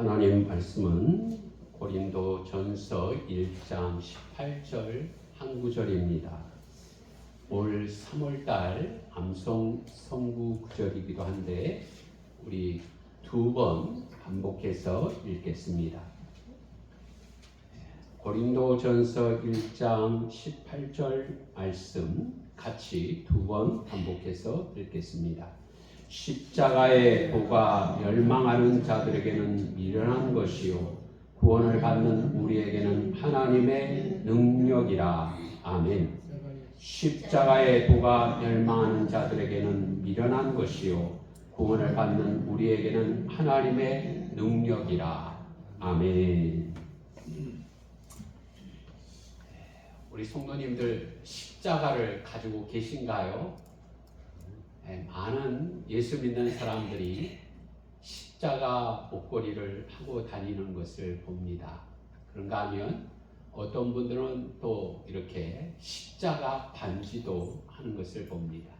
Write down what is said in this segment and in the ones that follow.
하나님 말씀은 고린도전서 1장 18절 한 구절입니다. 올 3월달 암송 성구 구절이기도 한데 우리 두 번 반복해서 읽겠습니다. 고린도전서 1장 18절 말씀 같이 두 번 반복해서 읽겠습니다. 십자가의 도가 멸망하는 자들에게는 미련한 것이요 구원을 받는 우리에게는 하나님의 능력이라. 아멘. 십자가의 도가 멸망하는 자들에게는 미련한 것이요 구원을 받는 우리에게는 하나님의 능력이라. 아멘. 우리 성도님들 십자가를 가지고 계신가요? 많은 예수 믿는 사람들이 십자가 목걸이를 하고 다니는 것을 봅니다. 그런가 하면 어떤 분들은 또 이렇게 십자가 반지도 하는 것을 봅니다.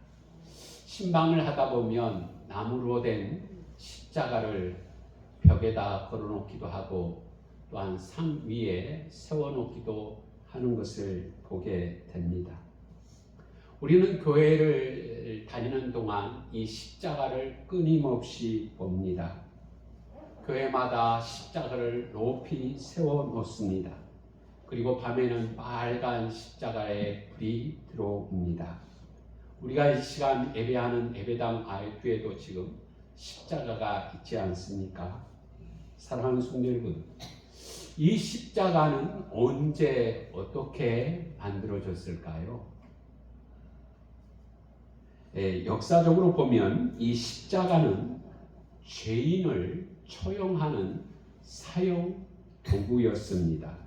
신방을 하다 보면 나무로 된 십자가를 벽에다 걸어놓기도 하고 또한 상 위에 세워놓기도 하는 것을 보게 됩니다. 우리는 교회를 다니는 동안 이 십자가를 끊임없이 봅니다. 교회마다 십자가를 높이 세워놓습니다. 그리고 밤에는 빨간 십자가의 불이 들어옵니다. 우리가 이 시간 예배하는 예배당 교회도 지금 십자가가 있지 않습니까? 사랑하는 성도 여러분, 이 십자가는 언제 어떻게 만들어졌을까요? 역사적으로 보면 이 십자가는 죄인을 처형하는 사형 도구였습니다.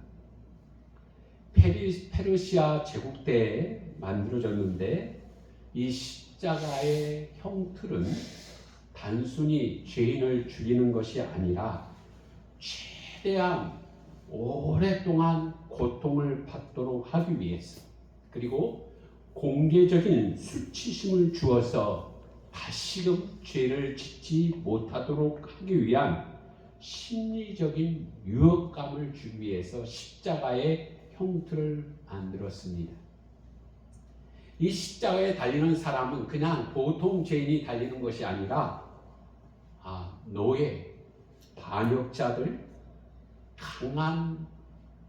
페르시아 제국 때에 만들어졌는데 이 십자가의 형틀은 단순히 죄인을 죽이는 것이 아니라 최대한 오랫동안 고통을 받도록 하기 위해서, 그리고 공개적인 수치심을 주어서 다시금 죄를 짓지 못하도록 하기 위한 심리적인 유혹감을 주기 위해서 십자가의 형틀을 만들었습니다. 이 십자가에 달리는 사람은 그냥 보통 죄인이 달리는 것이 아니라 노예, 반역자들, 강한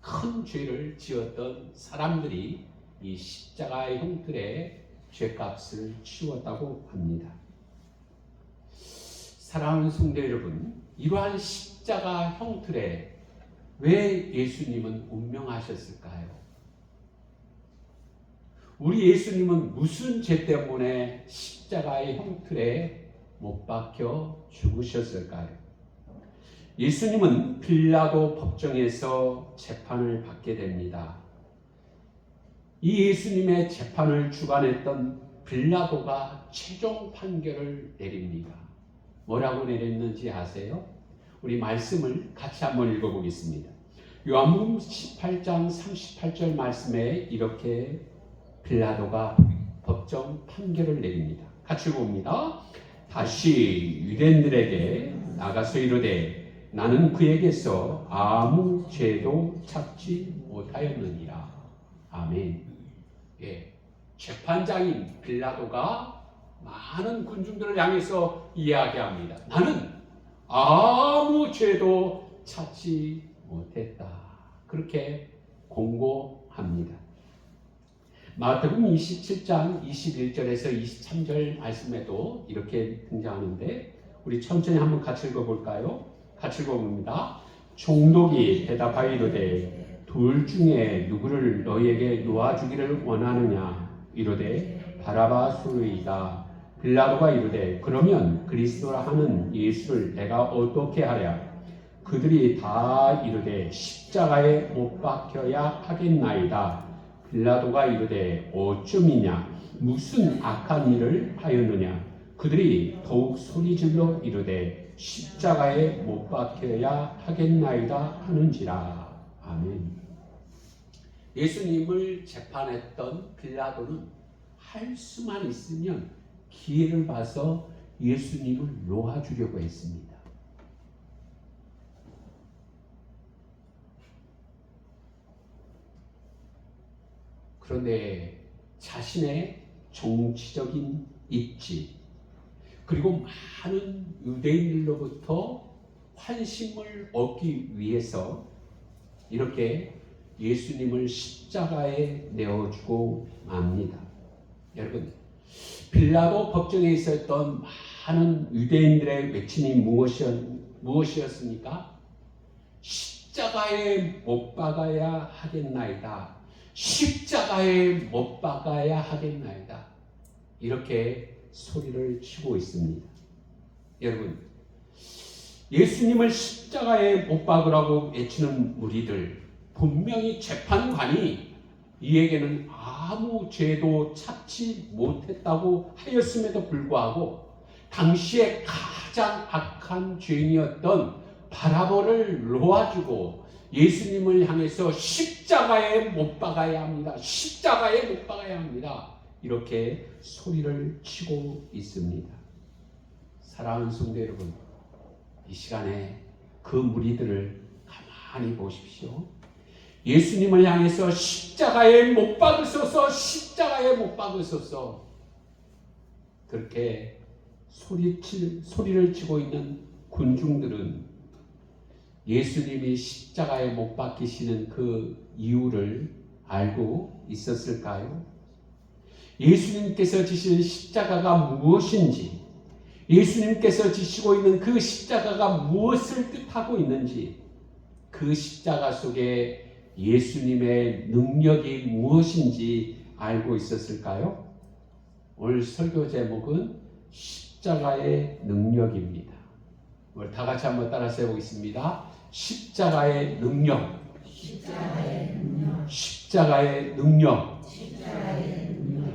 큰 죄를 지었던 사람들이 이 십자가의 형틀에 죄값을 치웠다고 합니다. 사랑하는 성도 여러분, 이러한 십자가 형틀에 왜 예수님은 운명하셨을까요? 우리 예수님은 무슨 죄 때문에 십자가의 형틀에 못 박혀 죽으셨을까요? 예수님은 빌라도 법정에서 재판을 받게 됩니다. 이 예수님의 재판을 주관했던 빌라도가 최종 판결을 내립니다. 뭐라고 내렸는지 아세요? 우리 말씀을 같이 한번 읽어보겠습니다. 요한복음 18장 38절 말씀에 이렇게 빌라도가 법정 판결을 내립니다. 같이 봅니다. 다시 유대인들에게 나가서 이르되 나는 그에게서 아무 죄도 찾지 못하였느니라. 아멘. 재판장인 빌라도가 많은 군중들을 향해서 이야기합니다. 나는 아무 죄도 찾지 못했다. 그렇게 공고합니다. 마태복음 27장 21절에서 23절 말씀에도 이렇게 등장하는데 우리 천천히 한번 같이 읽어볼까요? 같이 읽어봅니다. 총독이 대답하여 이르되 둘 중에 누구를 너희에게 놓아주기를 원하느냐? 이르되 바라바소이다. 빌라도가 이르되 그러면 그리스도라 하는 예수를 내가 어떻게 하랴? 그들이 다 이르되 십자가에 못 박혀야 하겠나이다. 빌라도가 이르되 어쩌미냐? 무슨 악한 일을 하였느냐? 그들이 더욱 소리질러 이르되 십자가에 못 박혀야 하겠나이다 하는지라. 아멘. 예수님을 재판했던 빌라도는 할 수만 있으면 기회를 봐서 예수님을 놓아주려고 했습니다. 그런데 자신의 정치적인 입지, 그리고 많은 유대인들로부터 환심을 얻기 위해서 이렇게 예수님을 십자가에 내어주고 맙니다. 여러분, 빌라도 법정에 있었던 많은 유대인들의 외침이 무엇이었습니까? 십자가에 못 박아야 하겠나이다. 십자가에 못 박아야 하겠나이다. 이렇게 소리를 치고 있습니다. 여러분, 예수님을 십자가에 못 박으라고 외치는 무리들, 분명히 재판관이 이에게는 아무 죄도 찾지 못했다고 하였음에도 불구하고 당시에 가장 악한 죄인이었던 바라바를 놓아주고 예수님을 향해서 십자가에 못 박아야 합니다. 십자가에 못 박아야 합니다. 이렇게 소리를 치고 있습니다. 사랑하는 성도 여러분, 이 시간에 그 무리들을 가만히 보십시오. 예수님을 향해서 십자가에 못 박으소서, 십자가에 못 박으소서, 그렇게 소리를 치고 있는 군중들은 예수님이 십자가에 못 박히시는 그 이유를 알고 있었을까요? 예수님께서 지시는 십자가가 무엇인지, 예수님께서 지시고 있는 그 십자가가 무엇을 뜻하고 있는지, 그 십자가 속에 예수님의 능력이 무엇인지 알고 있었을까요? 오늘 설교 제목은 십자가의 능력입니다. 오늘 다 같이 한번 따라서 해보겠습니다. 십자가의 능력. 십자가의 능력. 십자가의 능력. 십자가의 능력.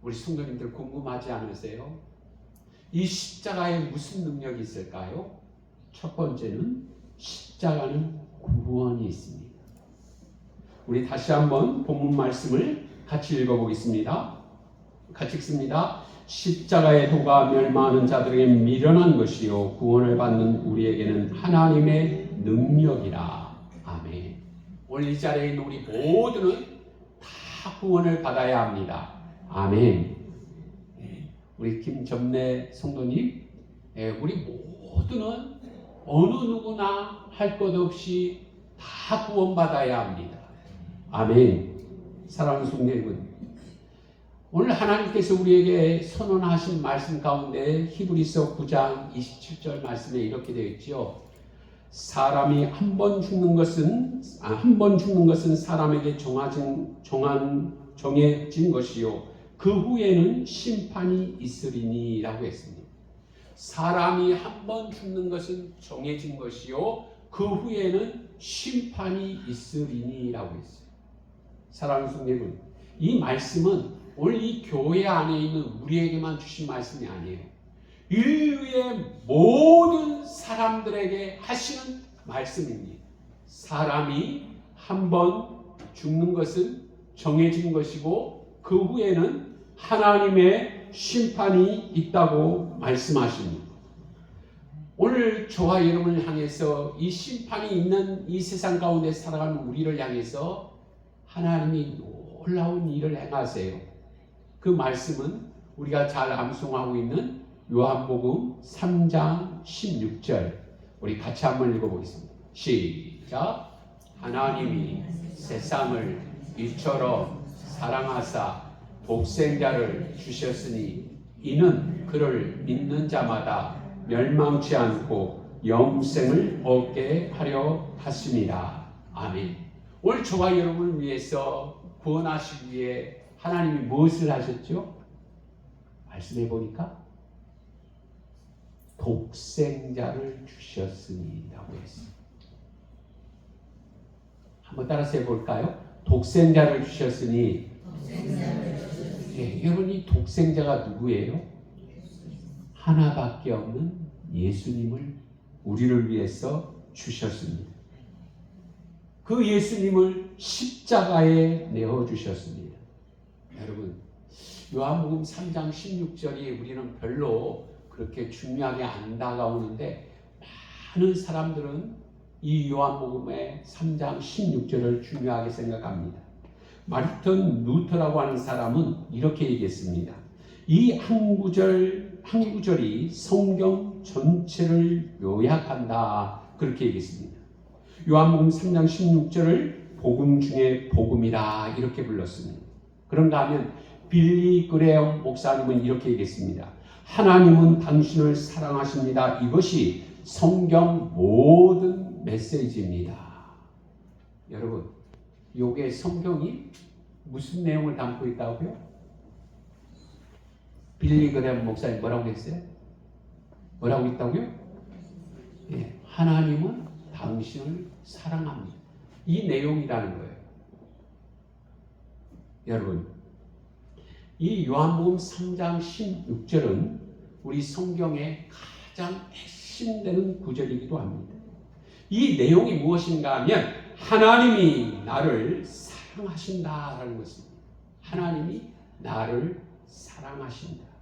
우리 성도님들 궁금하지 않으세요? 이 십자가에 무슨 능력이 있을까요? 첫 번째는 십자가는 구원이 있습니다. 우리 다시 한번 본문 말씀을 같이 읽어보겠습니다. 같이 읽습니다. 십자가의 도가 멸망하는 자들에게 미련한 것이요 구원을 받는 우리에게는 하나님의 능력이라. 아멘. 오늘 이 자리에 있는 우리 모두는 다 구원을 받아야 합니다. 아멘. 우리 김점래 성도님, 우리 모두는 어느 누구나 할 것 없이 다 구원받아야 합니다. 아멘. 사랑하는 성도 여러분, 오늘 하나님께서 우리에게 선언하신 말씀 가운데 히브리서 9장 27절 말씀에 이렇게 되어 있죠. 사람이 한 번 죽는 것은 사람에게 정해진 것이요 그 후에는 심판이 있으리니라고 했습니다. 사람이 한 번 죽는 것은 정해진 것이요 그 후에는 심판이 있으리니라고 했어요. 사랑하는 성도 여러분, 이 말씀은 오늘 이 교회 안에 있는 우리에게만 주신 말씀이 아니에요. 인류의 모든 사람들에게 하시는 말씀입니다. 사람이 한 번 죽는 것은 정해진 것이고 그 후에는 하나님의 심판이 있다고 말씀하십니다. 오늘 저와 여러분을 향해서 이 심판이 있는 이 세상 가운데 살아가는 우리를 향해서 하나님이 놀라운 일을 행하세요. 그 말씀은 우리가 잘 암송하고 있는 요한복음 3장 16절, 우리 같이 한번 읽어보겠습니다. 시작. 하나님이 세상을 이처럼 사랑하사 독생자를 주셨으니 이는 그를 믿는 자마다 멸망치 않고 영생을 얻게 하려 하심이라. 아멘. 오늘 저와 여러분을 위해서 구원하시기 위해 하나님이 무엇을 하셨죠? 말씀해 보니까 독생자를 주셨으니라고 했어요. 한번 따라서 해볼까요? 독생자를 주셨으니. 예, 여러분, 이 독생자가 누구예요? 하나밖에 없는 예수님을 우리를 위해서 주셨습니다. 그 예수님을 십자가에 내어주셨습니다. 여러분, 요한복음 3장 16절이 우리는 별로 그렇게 중요하게 안 다가오는데 많은 사람들은 이 요한복음의 3장 16절을 중요하게 생각합니다. 마르틴 루터라고 하는 사람은 이렇게 얘기했습니다. 이 한 구절이 성경 전체를 요약한다. 그렇게 얘기했습니다. 요한복음 3장 16절을 복음 중에 복음이라 이렇게 불렀습니다. 그런가 하면 빌리 그레엄 목사님은 이렇게 얘기했습니다. 하나님은 당신을 사랑하십니다. 이것이 성경 모든 메시지입니다. 여러분, 요게 성경이 무슨 내용을 담고 있다고요? 빌리 그레엄 목사님 뭐라고 했어요? 뭐라고 있다고요? 예, 하나님은 당신을 사랑합니다. 이 내용이라는 거예요. 여러분, 이 요한복음 3장 16절은 우리 성경의 가장 핵심되는 구절이기도 합니다. 이 내용이 무엇인가 하면 하나님이 나를 사랑하신다라는 것입니다. 하나님이 나를 사랑하신다.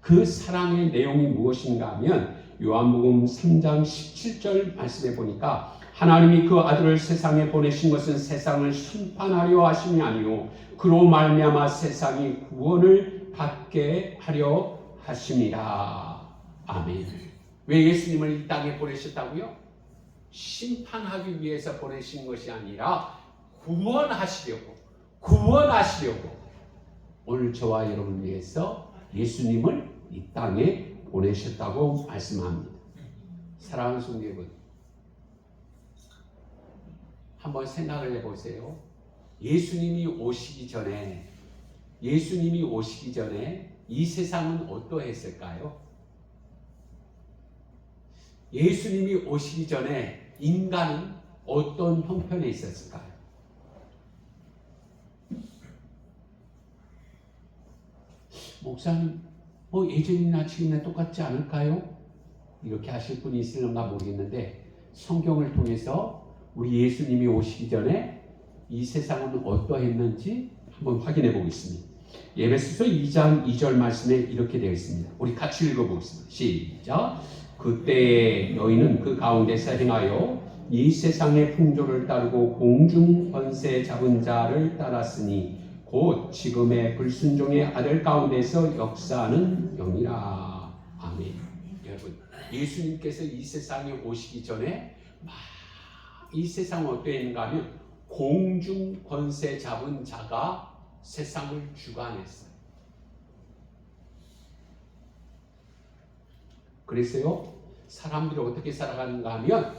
그 사랑의 내용이 무엇인가 하면 요한복음 3장 17절 말씀해 보니까 하나님이 그 아들을 세상에 보내신 것은 세상을 심판하려 하심이 아니요 그로 말미암아 세상이 구원을 받게 하려 하심이라. 아멘. 왜 예수님을 이 땅에 보내셨다고요? 심판하기 위해서 보내신 것이 아니라 구원하시려고 오늘 저와 여러분을 위해서 예수님을 이 땅에 보내셨다고 말씀합니다. 사랑하는 성도 여러분, 한번 생각을 해보세요. 예수님이 오시기 전에 이 세상은 어떠했을까요? 예수님이 오시기 전에 인간은 어떤 형편에 있었을까요? 목사님, 예전이나 지금이나 똑같지 않을까요? 이렇게 하실 분이 있을런가 모르겠는데 성경을 통해서 우리 예수님이 오시기 전에 이 세상은 어떠했는지 한번 확인해 보겠습니다. 에베소서 2장 2절 말씀에 이렇게 되어 있습니다. 우리 같이 읽어보겠습니다. 시작. 그때 너희는 그 가운데서 행하여 이 세상의 풍조를 따르고 공중 권세 잡은 자를 따랐으니 곧 지금의 불순종의 아들 가운데서 역사하는 영이라. 아멘. 여러분, 예수님께서 이 세상에 오시기 전에 이 세상은 어떠했는가 하면 공중 권세 잡은 자가 세상을 주관했어요. 그래서요, 사람들이 어떻게 살아가는가 하면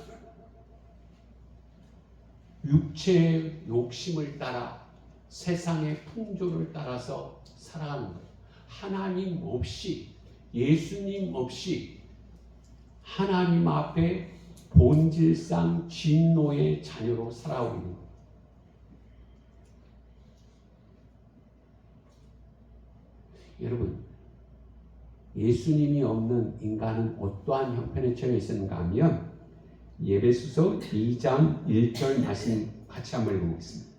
육체의 욕심을 따라 세상의 풍조를 따라서 살아가는 거예요. 하나님 없이, 예수님 없이 하나님 앞에 본질상 진노의 자녀로 살아오고 있는 거예요. 여러분, 예수님이 없는 인간은 어떠한 형편에 처해 있었는가 하면 에베소서 2장 1절 말씀 같이 한번 읽어보겠습니다.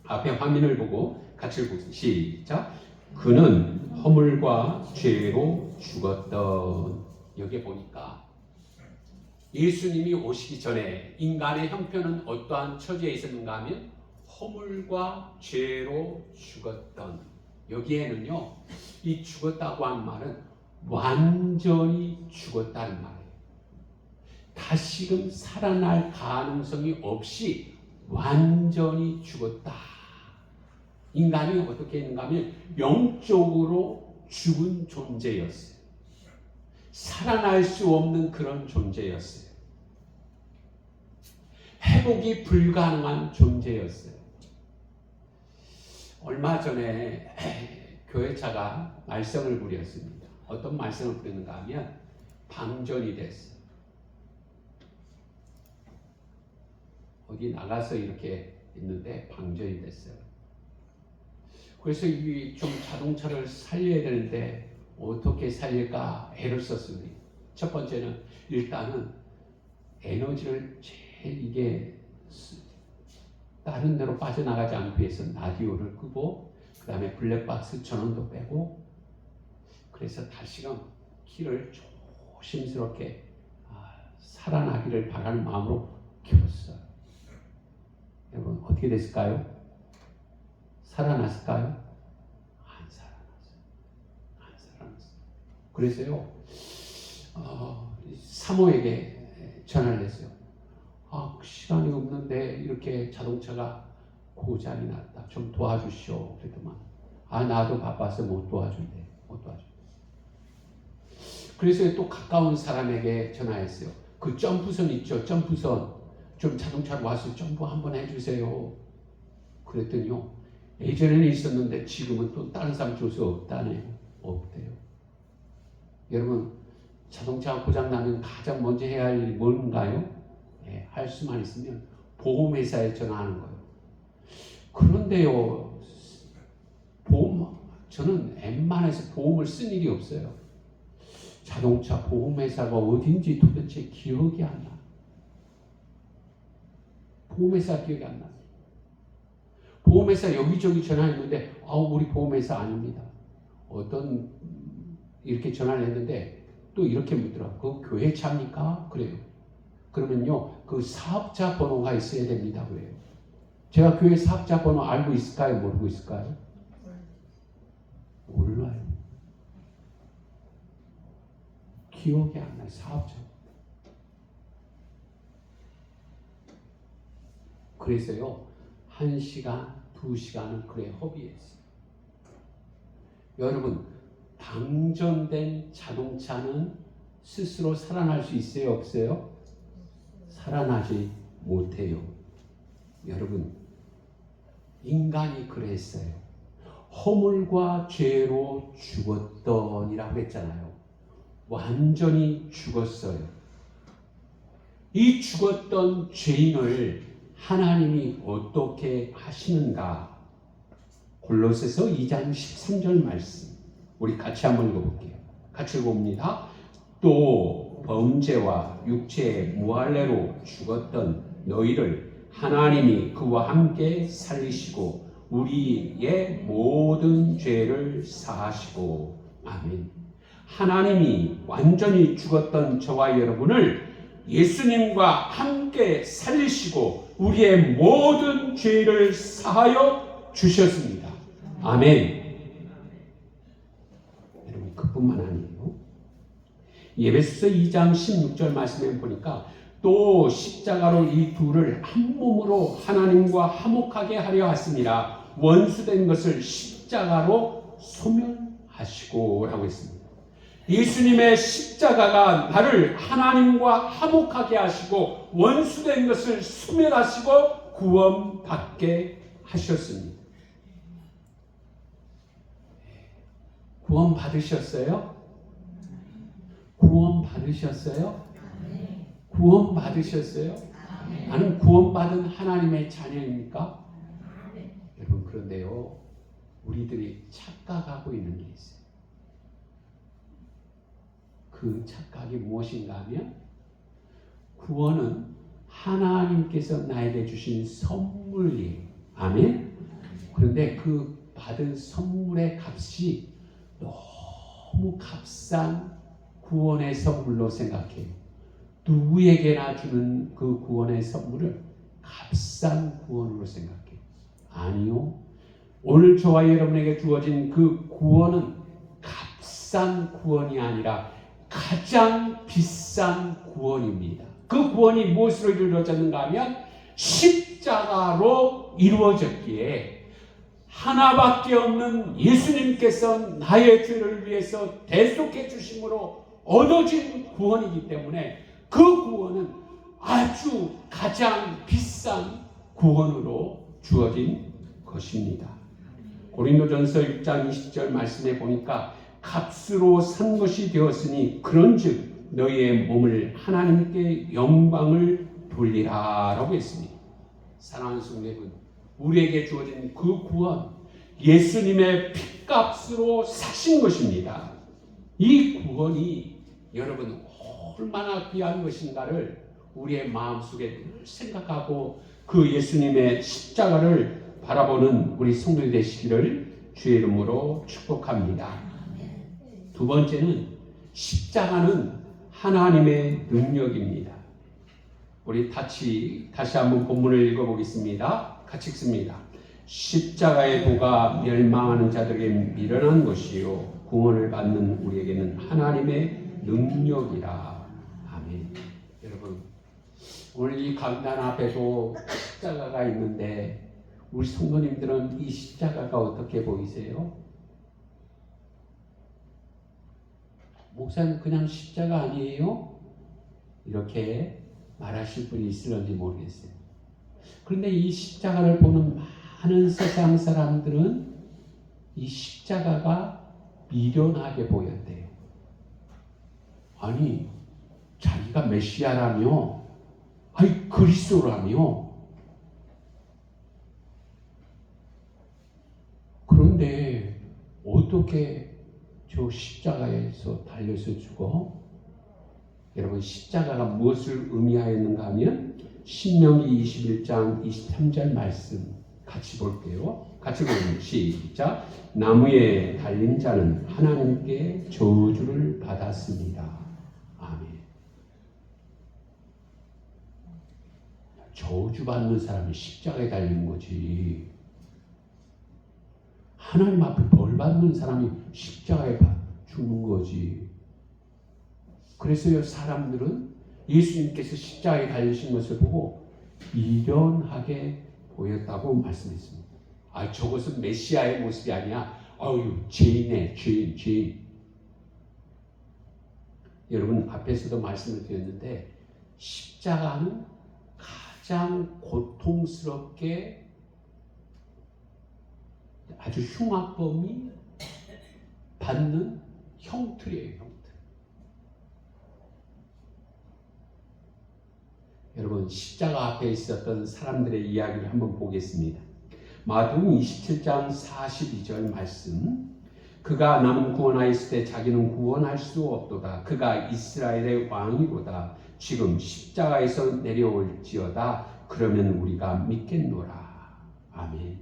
앞에 화면을 보고 같이 읽어보겠습니다. 시작. 그는 허물과 죄로 죽었던. 여기 보니까 예수님이 오시기 전에 인간의 형편은 어떠한 처지에 있었는가 하면 허물과 죄로 죽었던. 여기에는요, 이 죽었다고 하는 말은 완전히 죽었다는 말이에요. 다시금 살아날 가능성이 없이 완전히 죽었다. 인간이 어떻게 했는가 하면 영적으로 죽은 존재였어요. 살아날 수 없는 그런 존재였어요. 회복이 불가능한 존재였어요. 얼마 전에 교회차가 말썽을 부렸습니다. 어떤 말썽을 부렸는가 하면 방전이 됐어요. 어디 나가서 이렇게 있는데 방전이 됐어요. 그래서 좀 자동차를 살려야 되는데 어떻게 살릴까 애를 썼습니다. 첫 번째는 일단은 에너지를 제일 이게 다른 데로 빠져나가지 않기 위해서 라디오를 끄고 그 다음에 블랙박스 전원도 빼고 그래서 다시금 키를 조심스럽게 살아나기를 바라는 마음으로 켰어요. 여러분 어떻게 됐을까요? 살아났을까요? 안 살아났어요. 안 살아났어요. 그래서요, 사모에게 전화를 했어요. 시간이 없는데 이렇게 자동차가 고장이 났다. 좀 도와주시오. 그랬더만 나도 바빠서 못 도와준대. 못 도와준대. 그래서 또 가까운 사람에게 전화했어요. 그 점프선 있죠. 점프선 좀 자동차로 와서 점프 한번 해주세요. 그랬더니요. 예전에는 있었는데 지금은 또 다른 사람 줘서 없다네요. 없대요. 여러분 자동차가 고장나면 가장 먼저 해야 할 일이 뭔가요? 할 수만 있으면 보험회사에 전화하는 거예요. 그런데요, 저는 웬만해서 보험을 쓴 일이 없어요. 자동차 보험회사가 어딘지 도대체 기억이 안 나. 보험회사 기억이 안 나. 보험회사 여기저기 전화했는데 우리 보험회사 아닙니다. 이렇게 전화를 했는데 또 이렇게 묻더라고요. 그 교회 차입니까? 그래요. 그러면요, 그 사업자 번호가 있어야 됩니다. 그래요. 제가 교회 사업자 번호 알고 있을까요? 모르고 있을까요? 몰라요. 기억이 안 나요. 사업자. 그래서요, 1시간, 2시간은 그래 허비했어요. 여러분, 방전된 자동차는 스스로 살아날 수 있어요? 없어요? 살아나지 못해요. 여러분, 인간이 그랬어요. 허물과 죄로 죽었더니라고 했잖아요. 완전히 죽었어요. 이 죽었던 죄인을 하나님이 어떻게 하시는가? 골로새서 2장 13절 말씀 우리 같이 한번 읽어볼게요. 같이 읽어봅니다. 또 범죄와 육체의 무할례로 죽었던 너희를 하나님이 그와 함께 살리시고 우리의 모든 죄를 사하시고 아멘. 하나님이 완전히 죽었던 저와 여러분을 예수님과 함께 살리시고 우리의 모든 죄를 사하여 주셨습니다. 아멘. 여러분 그뿐만 아니에요. 에베소서 2장 16절 말씀에 보니까 또 십자가로 이 둘을 한 몸으로 하나님과 화목하게 하려 하심이라 원수된 것을 십자가로 소멸하시고 라고 했습니다. 예수님의 십자가가 나를 하나님과 화목하게 하시고 원수된 것을 소멸하시고 구원받게 하셨습니다. 구원 받으셨어요? 구원 받으셨어요? 구원 받으셨어요? 나는 구원받은 하나님의 자녀입니까? 여러분 그런데요, 우리들이 착각하고 있는 게 있어요. 그 착각이 무엇인가 하면 구원은 하나님께서 나에게 주신 선물이에요. 아멘? 그런데 그 받은 선물의 값이 너무 값싼 구원의 선물로 생각해요. 누구에게나 주는 그 구원의 선물을 값싼 구원으로 생각해요. 아니요. 오늘 저와 여러분에게 주어진 그 구원은 값싼 구원이 아니라 가장 비싼 구원입니다. 그 구원이 무엇으로 이루어졌는가 하면 십자가로 이루어졌기에 하나밖에 없는 예수님께서 나의 죄를 위해서 대속해 주심으로 얻어진 구원이기 때문에 그 구원은 아주 가장 비싼 구원으로 주어진 것입니다. 고린도전서 6장 20절 말씀에 보니까 값으로 산 것이 되었으니 그런즉 너희의 몸을 하나님께 영광을 돌리라 라고 했습니다. 사랑하는 성도 여러분, 우리에게 주어진 그 구원 예수님의 핏값으로 사신 것입니다. 이 구원이 여러분 얼마나 귀한 것인가를 우리의 마음속에 늘 생각하고 그 예수님의 십자가를 바라보는 우리 성도들 되시기를 주의 이름으로 축복합니다. 두 번째는 십자가는 하나님의 능력입니다. 우리 다시 한번 본문을 읽어보겠습니다. 같이 읽습니다. 십자가의 도가 멸망하는 자들에게 미련한 것이요 구원을 받는 우리에게는 하나님의 능력이라. 아멘. 여러분, 오늘 이 강단 앞에도 십자가가 있는데 우리 성도님들은 이 십자가가 어떻게 보이세요? 목사님 그냥 십자가 아니에요? 이렇게 말하실 분이 있을런지 모르겠어요. 그런데 이 십자가를 보는 많은 세상 사람들은 이 십자가가 미련하게 보였대요. 아니, 자기가 메시아라며, 아니 그리스도라며. 그런데 어떻게 저 십자가에서 달려서 죽어? 여러분, 십자가가 무엇을 의미하였는가 하면 신명기 21장 23절 말씀 같이 볼게요. 같이 보면 시작. 나무에 달린 자는 하나님께 저주를 받았습니다. 아멘. 저주받는 사람이 십자가에 달린 거지. 하나님 앞에 벌 받는 사람이 십자가에 죽는 거지. 그래서 사람들은 예수님께서 십자가에 달리신 것을 보고 미련하게 보였다고 말씀했습니다. 아, 저것은 메시아의 모습이 아니야. 아유, 죄인의 죄인. 여러분, 앞에서도 말씀을 드렸는데 십자가는 가장 고통스럽게 아주 흉악범이 받는 형틀이에요. 형틀. 여러분, 십자가 앞에 있었던 사람들의 이야기를 한번 보겠습니다. 마태복음 27장 42절 말씀. 그가 남은 구원하였을 때 자기는 구원할 수 없도다. 그가 이스라엘의 왕이로다. 지금 십자가에서 내려올지어다. 그러면 우리가 믿겠노라. 아멘.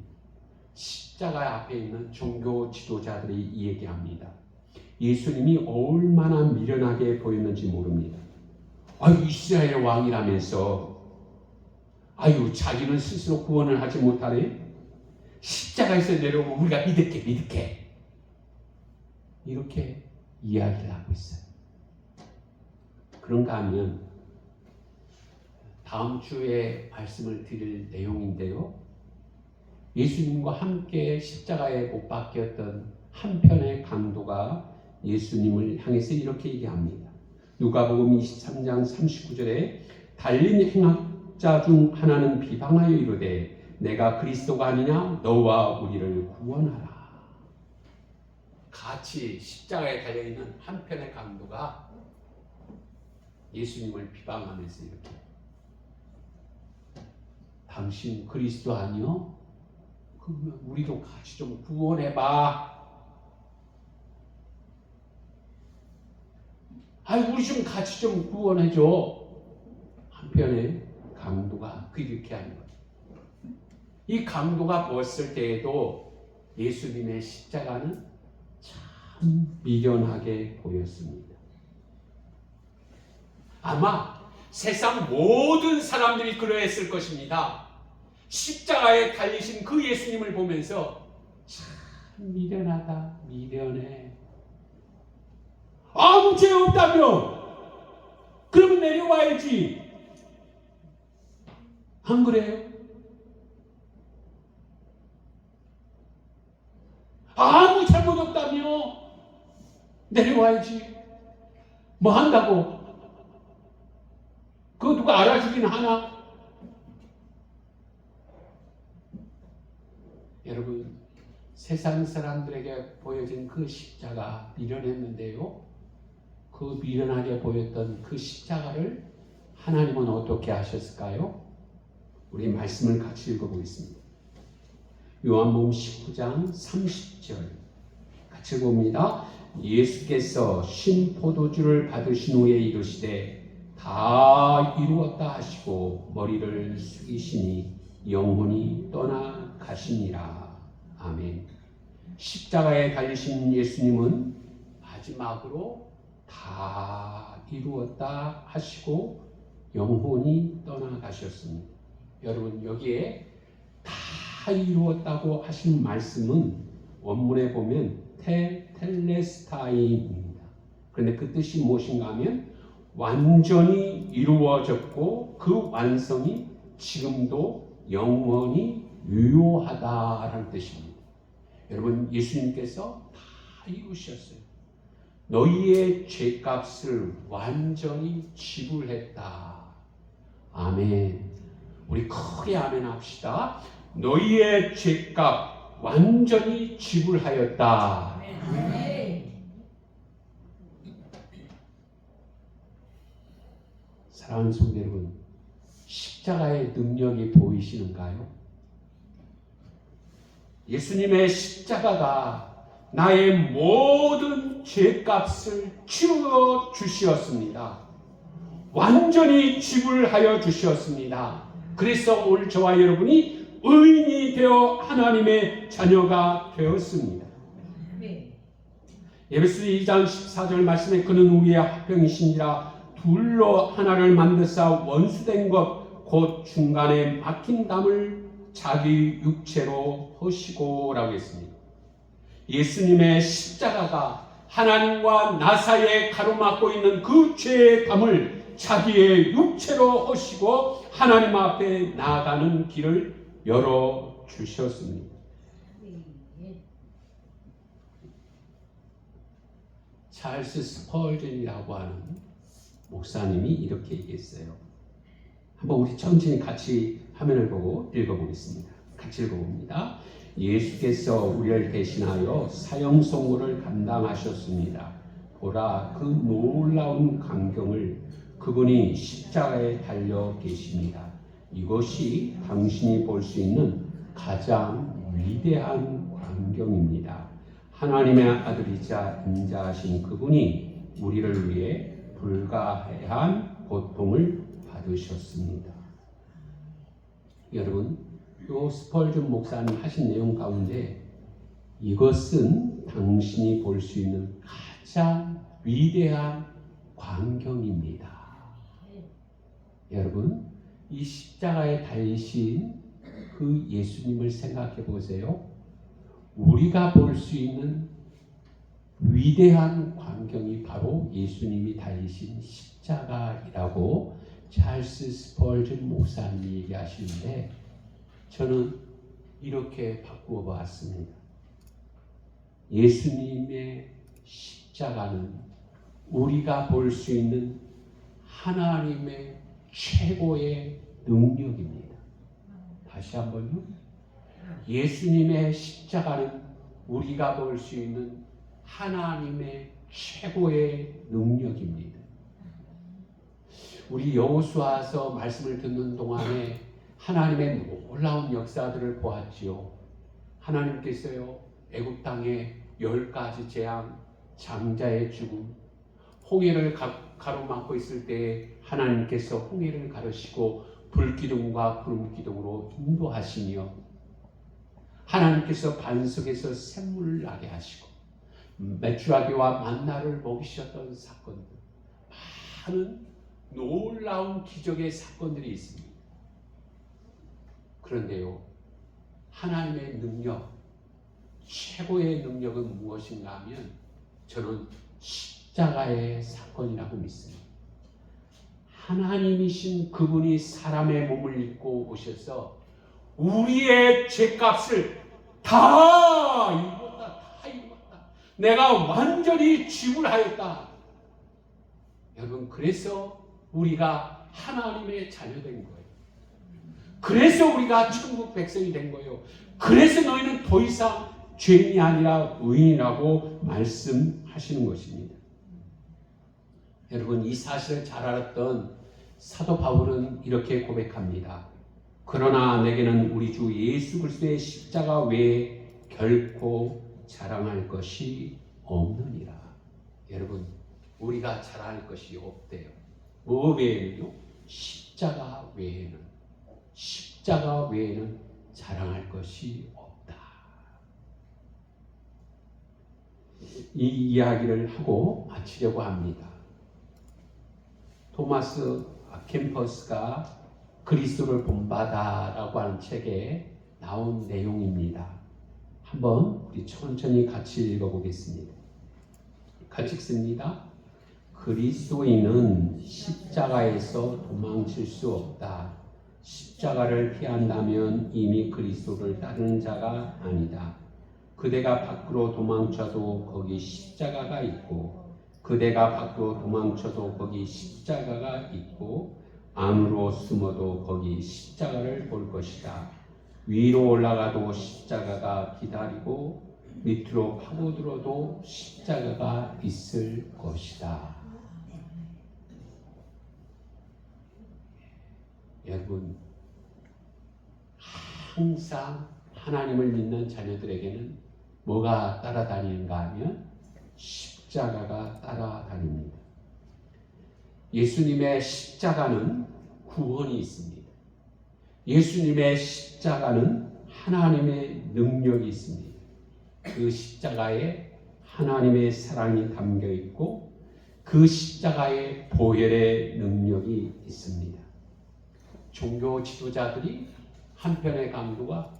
십자가 앞에 있는 종교 지도자들이 이 얘기합니다. 예수님이 얼마나 미련하게 보였는지 모릅니다. 아유, 이스라엘 왕이라면서 아유, 자기는 스스로 구원을 하지 못하네. 십자가에서 내려오면 우리가 믿을게. 이렇게 이야기를 하고 있어요. 그런가 하면 다음 주에 말씀을 드릴 내용인데요. 예수님과 함께 십자가에 못 박혔던 한편의 강도가 예수님을 향해서 이렇게 얘기합니다. 누가복음 23장 39절에 달린 행악자 중 하나는 비방하여 이르되 내가 그리스도가 아니냐? 너와 우리를 구원하라. 같이 십자가에 달려있는 한편의 강도가 예수님을 비방하면서 이렇게 당신 그리스도 아니요? 그러면 우리도 같이 좀 구원해봐. 아이, 우리 좀 같이 좀 구원해줘. 한편에 강도가 그렇게 하는 거예요. 이 강도가 보았을 때에도 예수님의 십자가는 참 미련하게 보였습니다. 아마 세상 모든 사람들이 그러했을 것입니다. 십자가에 달리신 그 예수님을 보면서 참 미련하다, 미련해. 아무 죄 없다며 그러면 내려와야지. 안 그래요? 아무 잘못 없다며 내려와야지. 뭐 한다고? 그거 누가 알아주긴 하나? 여러분, 세상 사람들에게 보여진 그 십자가 미련했는데요. 그 미련하게 보였던 그 십자가를 하나님은 어떻게 하셨을까요? 우리 말씀을 같이 읽어보겠습니다. 요한복음 19장 30절 같이 봅니다. 예수께서 신 포도주를 받으신 후에 이르시되 다 이루었다 하시고 머리를 숙이시니 영혼이 떠나가시니라. 아멘. 십자가에 달리신 예수님은 마지막으로 다 이루었다 하시고 영혼이 떠나가셨습니다. 여러분, 여기에 다 다 이루었다고 하신 말씀은 원문에 보면 텔레스타이입니다. 그런데 그 뜻이 무엇인가 하면 완전히 이루어졌고 그 완성이 지금도 영원히 유효하다라는 뜻입니다. 여러분, 예수님께서 다 이루셨어요. 너희의 죄값을 완전히 지불했다. 아멘. 우리 크게 아멘 합시다. 너희의 죄값 완전히 지불하였다. 아멘. 사랑하는 성도 여러분, 십자가의 능력이 보이시는가요? 예수님의 십자가가 나의 모든 죄값을 치루어 주시었습니다. 완전히 지불하여 주시었습니다. 그래서 오늘 저와 여러분이 의인이 되어 하나님의 자녀가 되었습니다. 에베소서 2장 14절 말씀에 그는 우리의 화평이시니라 둘로 하나를 만드사 원수된 것 곧 중간에 막힌 담을 자기 육체로 허시고 라고 했습니다. 예수님의 십자가가 하나님과 나 사이에 가로막고 있는 그 죄의 담을 자기의 육체로 허시고 하나님 앞에 나아가는 길을 열어주셨습니다. 찰스 스펄전이라고 하는 목사님이 이렇게 얘기했어요. 한번 우리 천천히 같이 화면을 보고 읽어보겠습니다. 같이 읽어봅니다. 예수께서 우리를 대신하여 사형 선고를 감당하셨습니다. 보라, 그 놀라운 광경을 그분이 십자가에 달려 계십니다. 이것이 당신이 볼 수 있는 가장 위대한 광경입니다. 하나님의 아들이자 인자하신 그분이 우리를 위해 불가해한 고통을 받으셨습니다. 여러분, 요 스펄전 목사님 하신 내용 가운데 이것은 당신이 볼 수 있는 가장 위대한 광경입니다. 여러분, 이 십자가에 달리신 그 예수님을 생각해 보세요. 우리가 볼 수 있는 위대한 광경이 바로 예수님이 달리신 십자가이라고 찰스 스펄전 목사님이 얘기하시는데 저는 이렇게 바꾸어 봤습니다. 예수님의 십자가는 우리가 볼 수 있는 하나님의 최고의 능력입니다. 다시 한번요. 예수님의 십자가는 우리가 볼 수 있는 하나님의 최고의 능력입니다. 우리 여호수아서 말씀을 듣는 동안에 하나님의 놀라운 역사들을 보았지요. 하나님께서요, 애굽 땅에 10가지 재앙, 장자의 죽음, 홍해를 가로막고 있을 때 하나님께서 홍해를 가르시고 불기둥과 구름기둥으로 인도하시며 하나님께서 반석에서 샘물을 나게 하시고 메추라기와 만나를 먹이셨던 사건들, 많은 놀라운 기적의 사건들이 있습니다. 그런데요, 하나님의 능력, 최고의 능력은 무엇인가 하면 저는 십자가의 사건이라고 믿습니다. 하나님이신 그분이 사람의 몸을 입고 오셔서 우리의 죄값을 다 입었다. 내가 완전히 지불하였다. 여러분, 그래서 우리가 하나님의 자녀된 거예요. 그래서 우리가 천국 백성이 된 거예요. 그래서 너희는 더 이상 죄인이 아니라 의인이라고 말씀하시는 것입니다. 여러분, 이 사실을 잘 알았던 사도 바울은 이렇게 고백합니다. 그러나 내게는 우리 주 예수 그리스도의 십자가 외에 결코 자랑할 것이 없느니라. 여러분, 우리가 자랑할 것이 없대요. 뭐 외에는요? 십자가 외에는 자랑할 것이 없다. 이 이야기를 하고 마치려고 합니다. 토마스 캠퍼스가 그리스도를 본받아라고 하는 책에 나온 내용입니다. 한번 우리 천천히 같이 읽어보겠습니다. 같이 읽습니다. 그리스도인은 십자가에서 도망칠 수 없다. 십자가를 피한다면 이미 그리스도를 따르는 자가 아니다. 그대가 밖으로 도망쳐도 거기 십자가가 있고, 그대가 밖으로 도망쳐도 거기 십자가가 있고, 안으로 숨어도 거기 십자가를 볼 것이다. 위로 올라가도 십자가가 기다리고, 밑으로 파고들어도 십자가가 있을 것이다. 여러분, 항상 하나님을 믿는 자녀들에게는 뭐가 따라다니는가 하면 십자가가 따라다닙니다. 예수님의 십자가는 구원이 있습니다. 예수님의 십자가는 하나님의 능력이 있습니다. 그 십자가에 하나님의 사랑이 담겨 있고 그 십자가에 보혈의 능력이 있습니다. 종교 지도자들이 한편의 강도가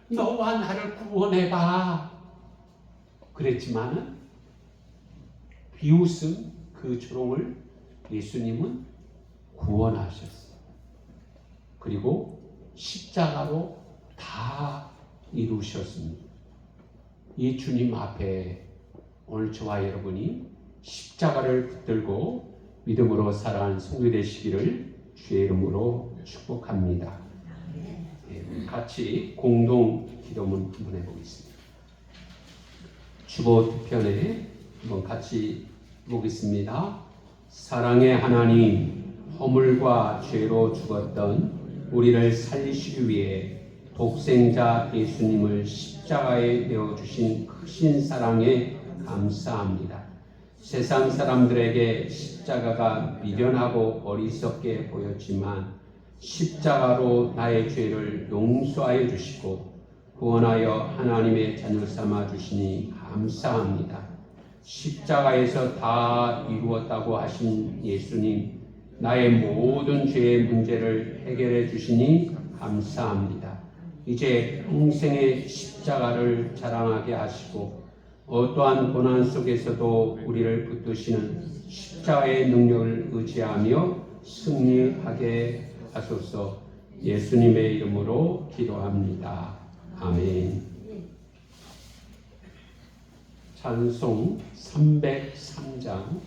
너와 나를 구원해봐 그랬지만은 비웃은 그 조롱을 예수님은 구원하셨어요. 그리고 십자가로 다 이루셨습니다. 이 주님 앞에 오늘 저와 여러분이 십자가를 붙들고 믿음으로 살아가는 성도 되시기를 주의 이름으로 축복합니다. 같이 공동 기도문 한번 해보겠습니다. 주보 두 편에 한번 같이 보겠습니다. 사랑의 하나님, 허물과 죄로 죽었던 우리를 살리시기 위해 독생자 예수님을 십자가에 내어주신 크신 사랑에 감사합니다. 세상 사람들에게 십자가가 미련하고 어리석게 보였지만 십자가로 나의 죄를 용서하여 주시고 구원하여 하나님의 자녀 삼아 주시니 감사합니다. 십자가에서 다 이루었다고 하신 예수님, 나의 모든 죄의 문제를 해결해 주시니 감사합니다. 이제 평생의 십자가를 자랑하게 하시고 어떠한 고난 속에서도 우리를 붙드시는 십자가의 능력을 의지하며 승리하게 하소서. 예수님의 이름으로 기도합니다. 아멘. 찬송 303장